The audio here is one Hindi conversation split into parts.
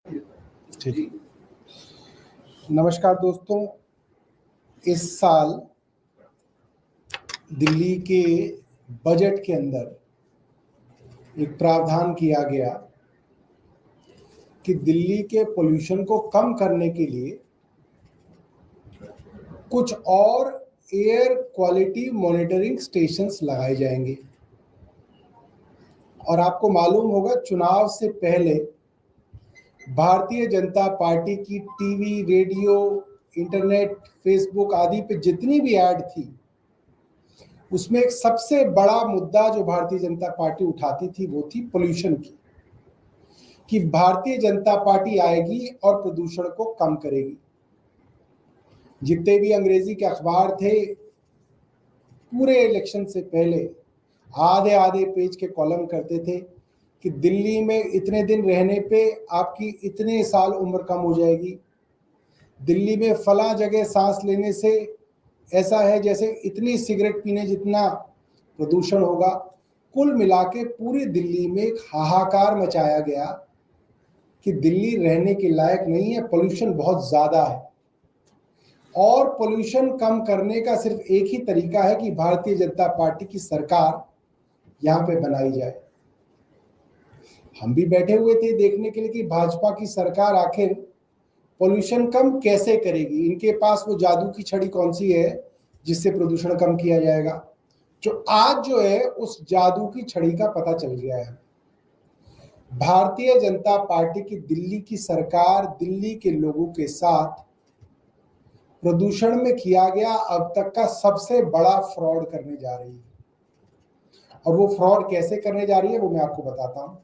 ठीक। नमस्कार दोस्तों, इस साल दिल्ली के बजट के अंदर एक प्रावधान किया गया कि दिल्ली के पोल्यूशन को कम करने के लिए कुछ और एयर क्वालिटी मॉनिटरिंग स्टेशंस लगाए जाएंगे। और आपको मालूम होगा, चुनाव से पहले भारतीय जनता पार्टी की टीवी, रेडियो, इंटरनेट, फेसबुक आदि पे जितनी भी ऐड थी, उसमें एक सबसे बड़ा मुद्दा जो भारतीय जनता पार्टी उठाती थी वो थी पोल्यूशन की, कि भारतीय जनता पार्टी आएगी और प्रदूषण को कम करेगी। जितने भी अंग्रेजी के अखबार थे, पूरे इलेक्शन से पहले आधे आधे पेज के कॉलम करते थे कि दिल्ली में इतने दिन रहने पे आपकी इतने साल उम्र कम हो जाएगी, दिल्ली में फला जगह सांस लेने से ऐसा है जैसे इतनी सिगरेट पीने जितना प्रदूषण होगा। कुल मिला के पूरी दिल्ली में एक हाहाकार मचाया गया कि दिल्ली रहने के लायक नहीं है, पोल्यूशन बहुत ज़्यादा है। और पोल्यूशन कम करने का सिर्फ एक ही तरीका है कि भारतीय जनता पार्टी की सरकार यहाँ पे बनाई जाए। हम भी बैठे हुए थे देखने के लिए कि भाजपा की सरकार आखिर पोल्यूशन कम कैसे करेगी। इनके पास वो जादू की छड़ी कौन सी है जिससे प्रदूषण कम किया जाएगा। जो आज जो है उस जादू की छड़ी का पता चल गया है। भारतीय जनता पार्टी की दिल्ली की सरकार दिल्ली के लोगों के साथ प्रदूषण में किया गया अब तक का सबसे बड़ा फ्रॉड करने जा रही है। और वो फ्रॉड कैसे करने जा रही है वो मैं आपको बताता हूं।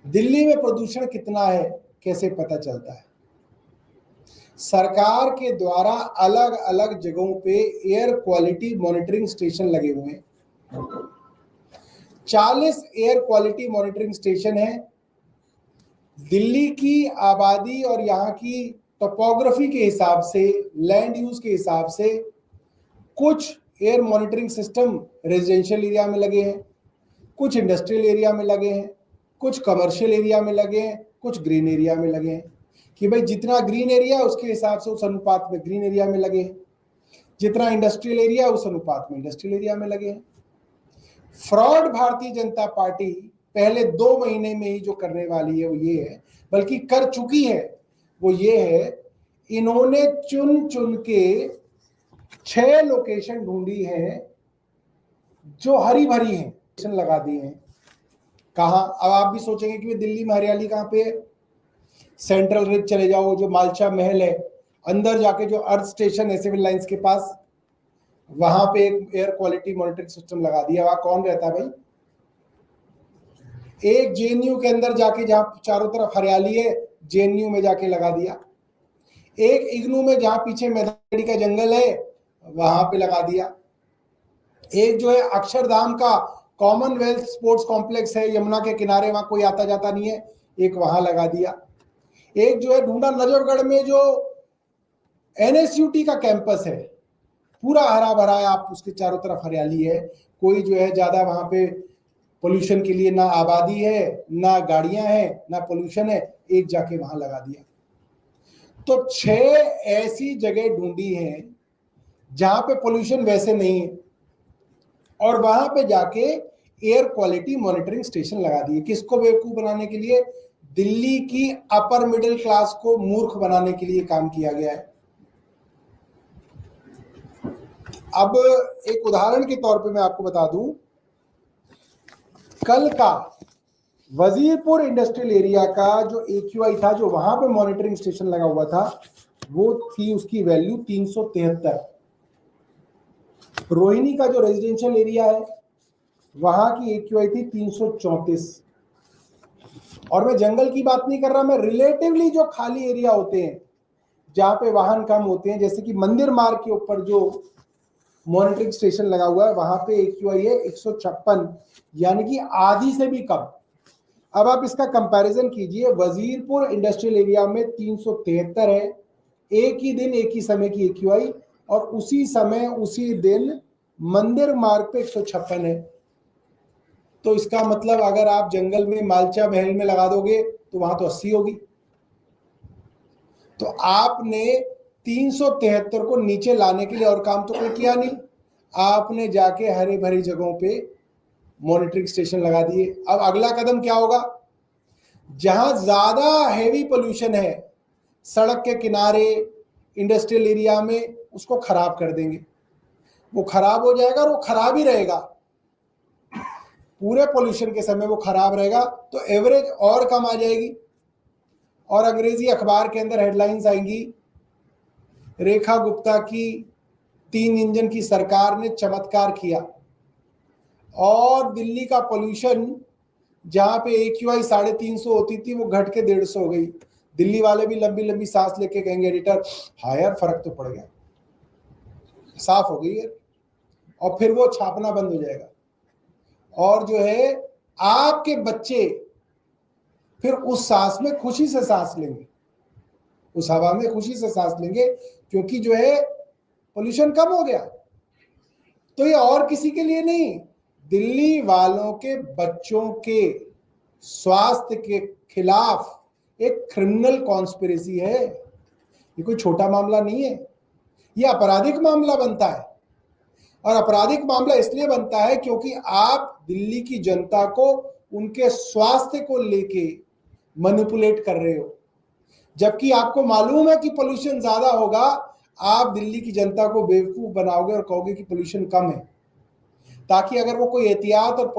दिल्ली में प्रदूषण कितना है कैसे पता चलता है? सरकार के द्वारा अलग अलग जगहों पे एयर क्वालिटी मॉनिटरिंग स्टेशन लगे हुए हैं। 40 एयर क्वालिटी मॉनिटरिंग स्टेशन है। दिल्ली की आबादी और यहाँ की टोपोग्राफी के हिसाब से, लैंड यूज के हिसाब से कुछ air monitoring system residential area में लगे हैं, कुछ इंडस्ट्रियल एरिया में लगे हैं, कुछ कमर्शियल एरिया में लगे हैं, कुछ ग्रीन एरिया में लगे हैं। कि भाई जितना ग्रीन एरिया उसके हिसाब से उस अनुपात में ग्रीन एरिया में लगे हैं, जितना इंडस्ट्रियल एरिया उस अनुपात में इंडस्ट्रियल एरिया में लगे हैं। फ्रॉड भारतीय जनता पार्टी पहले 2 महीने में ही जो करने वाली है वो ये है, बल्कि कर चुकी है वो ये है, इन्होंने चुन चुन के 6 लोकेशन ढूंढी है जो हरी भरी हैं, लगा दिए हैं। कहाँ? अब आप भी सोचेंगे कि दिल्ली में हरियाली कहाँ पे है? सेंट्रल रिज चले जाओ, जो मालचा महल है, अंदर जाके जो अर्थ स्टेशन है सिविल लाइंस के पास, वहां पे एक एयर क्वालिटी मॉनिटरिंग सिस्टम लगा दिया। वहां कौन रहता है भाई? एक जेएनयू के अंदर जाके, जहां चारों तरफ हरियाली है, जेएनयू में जाके लगा दिया। एक इग्नू में जहां पीछे मेधाड़ी का जंगल है वहां पे लगा दिया। एक जो है अक्षरधाम का कॉमनवेल्थ स्पोर्ट्स कॉम्प्लेक्स है यमुना के किनारे, वहां कोई आता जाता नहीं है, एक वहां लगा दिया। एक जो है ढूंढा नजफगढ़ में जो एनएसयूटी का कैंपस है, पूरा हरा भरा है, आप उसके चारों तरफ हरियाली है, कोई जो है ज्यादा वहां पे पोल्यूशन के लिए ना आबादी है, ना गाड़ियां हैं, ना पोल्यूशन है, एक जाके वहां लगा दिया। तो 6 ऐसी जगह ढूंढी हैं जहां पे पोल्यूशन वैसे नहीं है और वहां पे जाके एयर क्वालिटी मॉनिटरिंग स्टेशन लगा दिए। किसको बेवकूफ बनाने के लिए? दिल्ली की अपर मिडिल क्लास को मूर्ख बनाने के लिए काम किया गया है। अब एक उदाहरण के तौर पे मैं आपको बता दूं, कल का वजीरपुर इंडस्ट्रियल एरिया का जो AQI था, जो वहां पे मॉनिटरिंग स्टेशन लगा हुआ था, वो थी उसकी वैल्यू 373। रोहिणी का जो रेजिडेंशियल एरिया है वहां की AQI थी 334। और मैं जंगल की बात नहीं कर रहा, मैं रिलेटिवली जो खाली एरिया होते हैं जहां पे वाहन कम होते हैं, जैसे कि मंदिर मार्ग के ऊपर जो मॉनिटरिंग स्टेशन लगा हुआ है वहां पे AQI है 156, यानी कि आधी से भी कम। अब आप इसका कंपैरिजन कीजिए, वजीरपुर इंडस्ट्रियल एरिया में 373 है, एक ही दिन एक ही समय की AQI, और उसी समय उसी दिन मंदिर मार्ग पे 156 है। तो इसका मतलब अगर आप जंगल में मालचा महल में लगा दोगे तो वहां तो 80 होगी। तो आपने 373 को नीचे लाने के लिए और काम तो कोई किया नहीं, आपने जाके हरी भरी जगहों पे मॉनिटरिंग स्टेशन लगा दिए। अब अगला कदम क्या होगा? जहां ज्यादा हैवी पोल्यूशन है, सड़क के किनारे, इंडस्ट्रियल एरिया में, उसको खराब कर देंगे। वो खराब हो जाएगा और वो खराब ही रहेगा, पूरे पोल्यूशन के समय वो खराब रहेगा, तो एवरेज और कम आ जाएगी। और अंग्रेजी अखबार के अंदर हेडलाइंस आएंगी, रेखा गुप्ता की 3 इंजन की सरकार ने चमत्कार किया। और दिल्ली का पोल्यूशन जहां पे AQI 350 होती थी, वो घट के 150 हो गई। दिल्ली वाले भी लंबी लंबी सांस लेके कहेंगे, एडिटर हाँ यार फर्क तो पड़ गया, साफ हो गई है। और फिर वो छापना बंद हो जाएगा, और जो है आपके बच्चे फिर उस सांस में खुशी से सांस लेंगे, उस हवा में खुशी से सांस लेंगे, क्योंकि जो है पोल्यूशन कम हो गया। तो ये और किसी के लिए नहीं, दिल्ली वालों के बच्चों के स्वास्थ्य के खिलाफ एक क्रिमिनल कॉन्स्पिरेसी है। ये कोई छोटा मामला नहीं है, ये आपराधिक मामला बनता है। और आपराधिक मामला इसलिए बनता है क्योंकि आप दिल्ली की जनता को उनके स्वास्थ्य को लेके मैनिपुलेट कर रहे हो, जबकि आपको मालूम है कि पोल्यूशन ज्यादा होगा। आप दिल्ली की जनता को बेवकूफ बनाओगे और कहोगे कि पोल्यूशन कम है, ताकि अगर वो कोई एहतियात और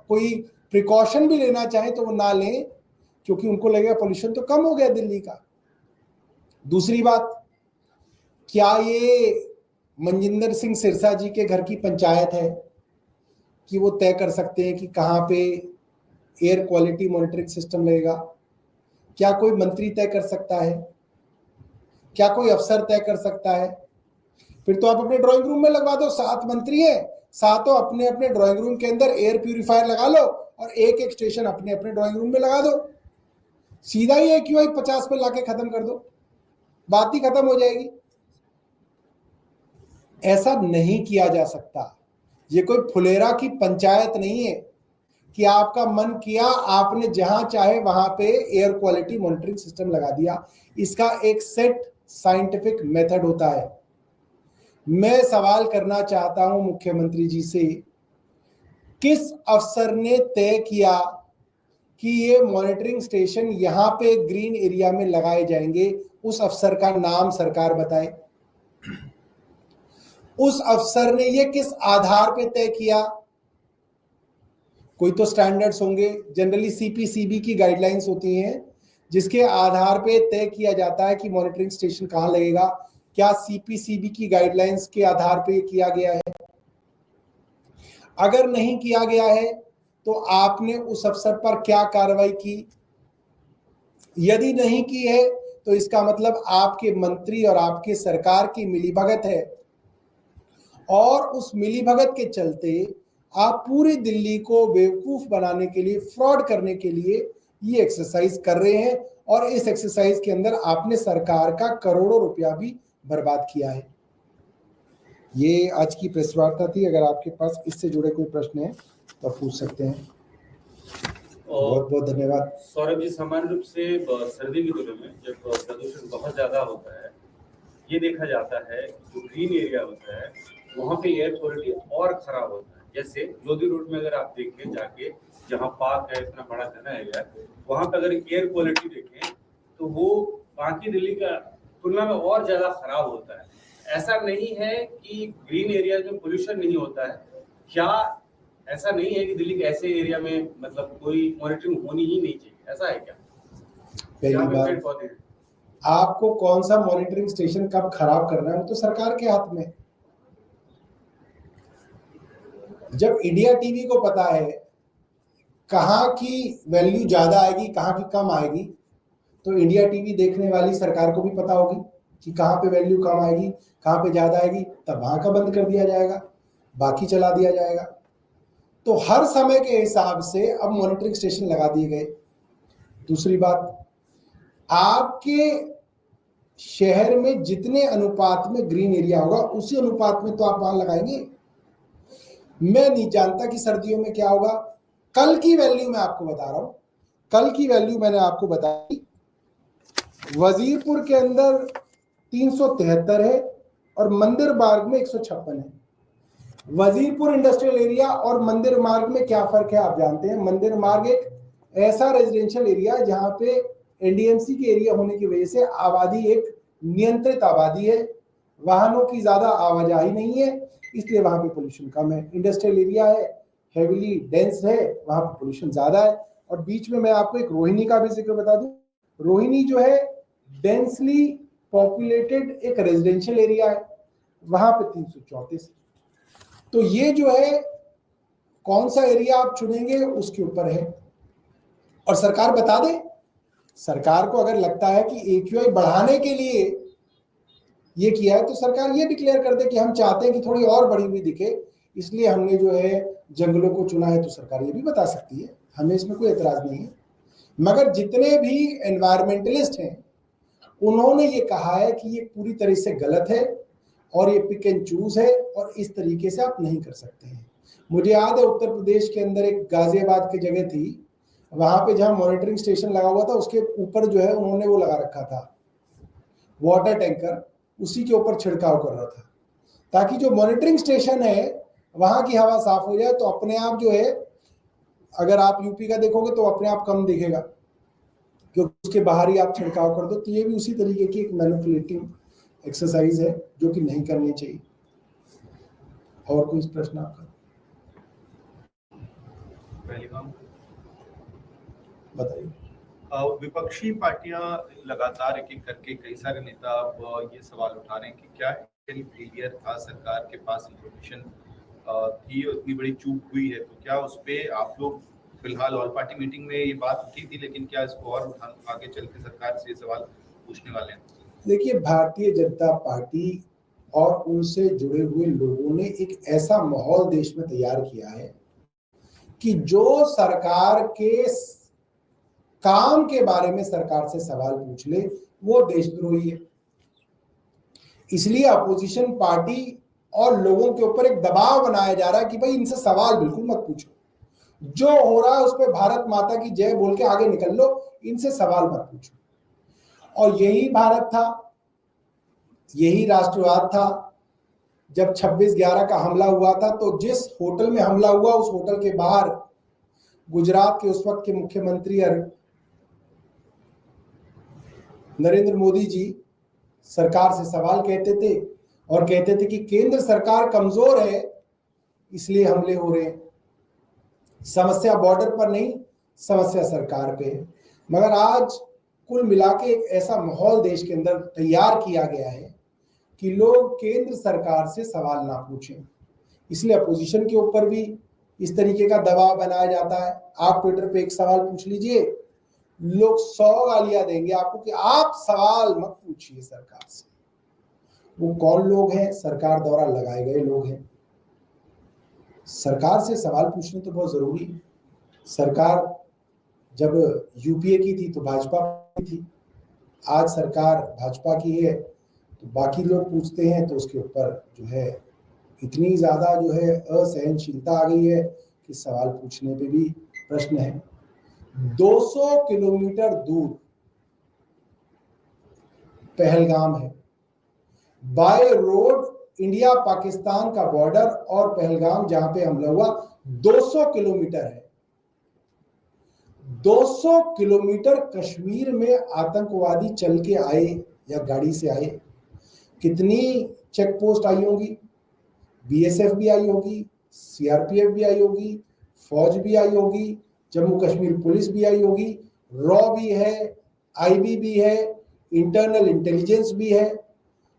कोई प्रिकॉशन भी लेना चाहे तो वो ना लें, क्योंकि उनको लगेगा पोल्यूशन तो कम हो गया दिल्ली का। दूसरी बात, क्या ये मनजिंदर सिंह सिरसा जी के घर की पंचायत है कि वो तय कर सकते हैं कि कहाँ पे एयर क्वालिटी मॉनिटरिंग सिस्टम लगेगा? क्या कोई मंत्री तय कर सकता है? क्या कोई अफसर तय कर सकता है? फिर तो आप अपने ड्राइंग रूम में लगवा दो, 7 मंत्री हैं, सातों अपने अपने ड्राइंग रूम के अंदर एयर प्यूरिफायर लगा लो और एक एक स्टेशन अपने अपने ड्राइंग रूम में लगा दो। सीधा ही AQI 50 पे लाके खत्म कर दो, बात ही खत्म हो जाएगी। ऐसा नहीं किया जा सकता। ये कोई फुलेरा की पंचायत नहीं है कि आपका मन किया, आपने जहां चाहे वहां पे एयर क्वालिटी मॉनिटरिंग सिस्टम लगा दिया। इसका एक सेट साइंटिफिक मेथड होता है। मैं सवाल करना चाहता हूं मुख्यमंत्री जी से, किस अफसर ने तय किया कि ये मॉनिटरिंग स्टेशन यहां पे ग्रीन एरिया में लगाए जाएंगे? उस अफसर का नाम सरकार बताए। उस अफसर ने ये किस आधार पे तय किया? कोई तो स्टैंडर्ड्स होंगे, जनरली CPCB की गाइडलाइंस होती हैं जिसके आधार पे तय किया जाता है कि मॉनिटरिंग स्टेशन कहां लगेगा। क्या CPCB की गाइडलाइंस के आधार पे किया गया है? अगर नहीं किया गया है तो आपने उस अफसर पर क्या कार्रवाई की? यदि नहीं की है तो इसका मतलब आपके मंत्री और आपके सरकार की मिलीभगत है, और उस मिलीभगत के चलते आप पूरी दिल्ली को बेवकूफ बनाने के लिए, फ्रॉड करने के लिए ये एक्सरसाइज कर रहे हैं। और इस एक्सरसाइज के अंदर आपने सरकार का करोड़ों रुपया भी बर्बाद किया है। ये आज की प्रेस वार्ता थी। अगर आपके पास इससे जुड़े कोई प्रश्न है तो पूछ सकते हैं। बहुत बहुत धन्यवाद। सौरभ जी, सामान्य रूप से सर्दी के दिनों में जब प्रदूषण बहुत ज्यादा होता है, ये देखा जाता है जो ग्रीन एरिया होता है वहाँ पे एयर क्वालिटी और खराब होता है। जैसे लोधी रोड में अगर आप देखें जाके, जहाँ पार्क है, इतना बड़ा घना एरिया, वहाँ पे अगर एयर क्वालिटी देखें तो वो बाकी दिल्ली का तुलना में और ज्यादा खराब होता है। ऐसा नहीं है कि ग्रीन एरिया में पोल्यूशन नहीं होता है, क्या ऐसा नहीं है कि दिल्ली के ऐसे एरिया में मतलब कोई मॉनिटरिंग होनी ही नहीं चाहिए, ऐसा है क्या? पहली बात, आपको कौन सा मॉनिटरिंग स्टेशन कब खराब करना है वो तो सरकार के हाथ में। जब इंडिया टीवी को पता है कहाँ की वैल्यू ज्यादा आएगी, कहाँ की कम आएगी, तो इंडिया टीवी देखने वाली सरकार को भी पता होगी कि कहाँ पे वैल्यू कम आएगी, कहाँ पे ज्यादा आएगी, तब वहां का बंद कर दिया जाएगा, बाकी चला दिया जाएगा। तो हर समय के हिसाब से अब मॉनिटरिंग स्टेशन लगा दिए गए। दूसरी बात, आपके शहर में जितने अनुपात में ग्रीन एरिया होगा उसी अनुपात में तो आप वहां लगाएंगे। मैं नहीं जानता कि सर्दियों में क्या होगा। कल की वैल्यू मैं आपको बता रहा हूं, कल की वैल्यू मैंने आपको बताई, वजीरपुर के अंदर 373 है और मंदिर मार्ग में 156 है। वजीरपुर इंडस्ट्रियल एरिया और मंदिर मार्ग में क्या फर्क है आप जानते हैं। मंदिर मार्ग एक ऐसा रेजिडेंशियल एरिया जहां पे एनडीएमसी के एरिया होने की वजह से आबादी एक नियंत्रित आबादी है, वाहनों की ज्यादा आवाजाही नहीं है, इसलिए वहां पे पोल्यूशन कम है। इंडस्ट्रियल एरिया है, हेविली डेंस है, वहां पे पोल्यूशन ज्यादा है। और बीच में मैं आपको एक रोहिणी का भी जिक्र बता दूं, रोहिणी जो है डेंसली पॉपुलेटेड एक रेजिडेंशियल एरिया है, वहां पे 334। तो ये जो है कौन सा एरिया आप चुनेंगे उसके ऊपर है। और सरकार बता दे, सरकार को अगर लगता है कि एक्यूआई बढ़ाने के लिए ये किया है तो सरकार ये डिक्लेयर कर दे कि हम चाहते हैं कि थोड़ी और बढ़ी हुई दिखे, इसलिए हमने जो है जंगलों को चुना है। तो सरकार ये भी बता सकती है, हमें इसमें कोई एतराज नहीं है। मगर जितने भी एनवायरमेंटलिस्ट हैं उन्होंने ये कहा है कि ये पूरी तरह से गलत है और ये पिक एंड चूज है और इस तरीके से आप नहीं कर सकते हैं। मुझे याद है उत्तर प्रदेश के अंदर एक गाजियाबाद की जगह थी, वहां पे जहां मॉनिटरिंग स्टेशन लगा हुआ था उसके ऊपर जो है उन्होंने वो लगा रखा था वाटर टैंकर, उसी के ऊपर छिड़काव कर रहा था ताकि जो मॉनिटरिंग स्टेशन है वहां की हवा साफ हो जाए। तो अपने आप जो है, अगर आप यूपी का देखोगे तो अपने आप कम दिखेगा क्योंकि उसके बाहर ही आप छिड़काव कर दो। तो ये भी उसी तरीके की एक मैनिपुलेटिंग एक्सरसाइज है जो कि नहीं करनी चाहिए। और कोई प्रश्न आपका? बताइए। विपक्षी पार्टियां लगातार एक एक करके कई सारे नेता अब ये सवाल उठा रहे हैं कि क्या फेलियर था, सरकार के पास इंफॉर्मेशन थी, इतनी बड़ी चूक हुई है, तो क्या उस पर आप लोग फिलहाल ऑल पार्टी मीटिंग में ये बात उठी थी, लेकिन क्या इसको और आगे चल के सरकार से ये सवाल पूछने वाले हैं? देखिए, भारतीय जनता पार्टी और उनसे जुड़े हुए लोगों ने एक ऐसा माहौल देश में तैयार किया है कि जो सरकार के काम के बारे में सरकार से सवाल पूछ ले वो देशद्रोही है। इसलिए अपोजिशन पार्टी और लोगों के ऊपर एक दबाव बनाया जा रहा है कि भाई इनसे सवाल बिल्कुल मत पूछो, जो हो रहा है उस पर भारत माता की जय बोल के आगे निकल लो, इनसे सवाल मत पूछो। और यही भारत था, यही राष्ट्रवाद था। जब 26/11 का हमला हुआ था तो जिस होटल में हमला हुआ उस होटल के बाहर गुजरात के उस वक्त के मुख्यमंत्री नरेंद्र मोदी जी सरकार से सवाल कहते थे और कहते थे कि केंद्र सरकार कमजोर है इसलिए हमले हो रहे हैं। समस्या बॉर्डर पर नहीं, समस्या सरकार पे है। मगर आज कुल मिला के एक ऐसा माहौल देश के अंदर तैयार किया गया है कि लोग केंद्र सरकार से सवाल ना पूछें, इसलिए अपोजिशन के ऊपर भी इस तरीके का दबाव बनाया जाता है। आप ट्विटर पे एक सवाल पूछ लीजिए, लोग 100 गालियां देंगे आपको कि आप सवाल मत पूछिए सरकार से। वो कौन लोग हैं? सरकार द्वारा लगाए गए लोग हैं। सरकार से सवाल पूछने तो बहुत जरूरी है। सरकार जब यूपीए की थी तो भाजपा की थी, आज सरकार भाजपा की है तो बाकी लोग पूछते हैं तो उसके ऊपर जो है इतनी ज्यादा जो है असहनशीलता आ गई है कि सवाल पूछने पे भी प्रश्न है। 200 किलोमीटर दूर पहलगाम है, बाय रोड इंडिया पाकिस्तान का बॉर्डर और पहलगाम जहां पे हमला हुआ 200 किलोमीटर है। 200 किलोमीटर कश्मीर में आतंकवादी चल के आए या गाड़ी से आए, कितनी चेक पोस्ट आई होगी? बीएसएफ भी आई होगी, सीआरपीएफ भी आई होगी, फौज भी आई होगी, जम्मू कश्मीर पुलिस भी आई होगी, रॉ भी है, आईबी भी है, इंटरनल इंटेलिजेंस भी है।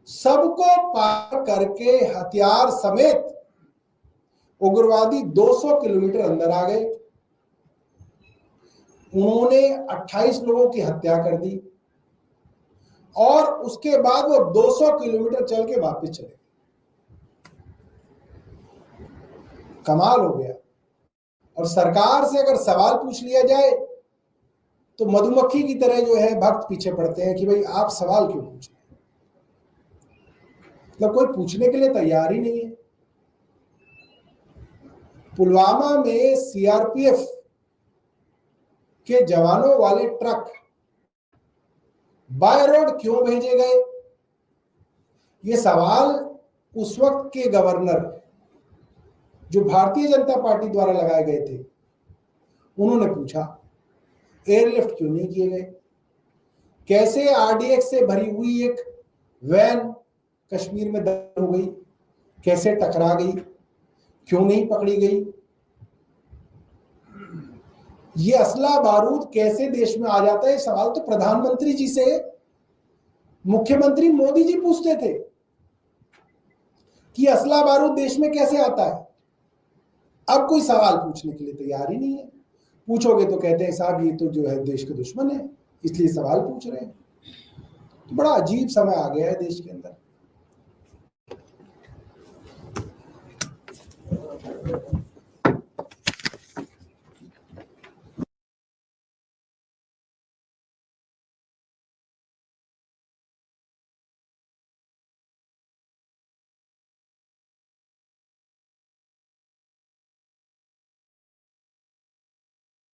सबको पार करके हथियार समेत उग्रवादी 200 किलोमीटर अंदर आ गए। उन्होंने 28 लोगों की हत्या कर दी और उसके बाद वो 200 किलोमीटर चल के वापस चले। कमाल हो गया। और सरकार से अगर सवाल पूछ लिया जाए तो मधुमक्खी की तरह जो है भक्त पीछे पड़ते हैं कि भाई आप सवाल क्यों पूछ रहे हैं। मतलब कोई पूछने के लिए तैयार ही नहीं है। पुलवामा में सीआरपीएफ के जवानों वाले ट्रक बाय रोड क्यों भेजे गए? ये सवाल उस वक्त के गवर्नर जो भारतीय जनता पार्टी द्वारा लगाए गए थे उन्होंने पूछा। एयरलिफ्ट क्यों नहीं किए गए? कैसे आरडीएक्स से भरी हुई एक वैन कश्मीर में दंग हो गई? कैसे टकरा गई? क्यों नहीं पकड़ी गई? ये असला बारूद कैसे देश में आ जाता है? सवाल तो प्रधानमंत्री जी से मुख्यमंत्री मोदी जी पूछते थे कि असला बारूद देश में कैसे आता है। अब कोई सवाल पूछने के लिए तैयार ही नहीं है। पूछोगे तो कहते हैं साहब ये तो जो है देश के दुश्मन है, इसलिए सवाल पूछ रहे हैं। तो बड़ा अजीब समय आ गया है देश के अंदर।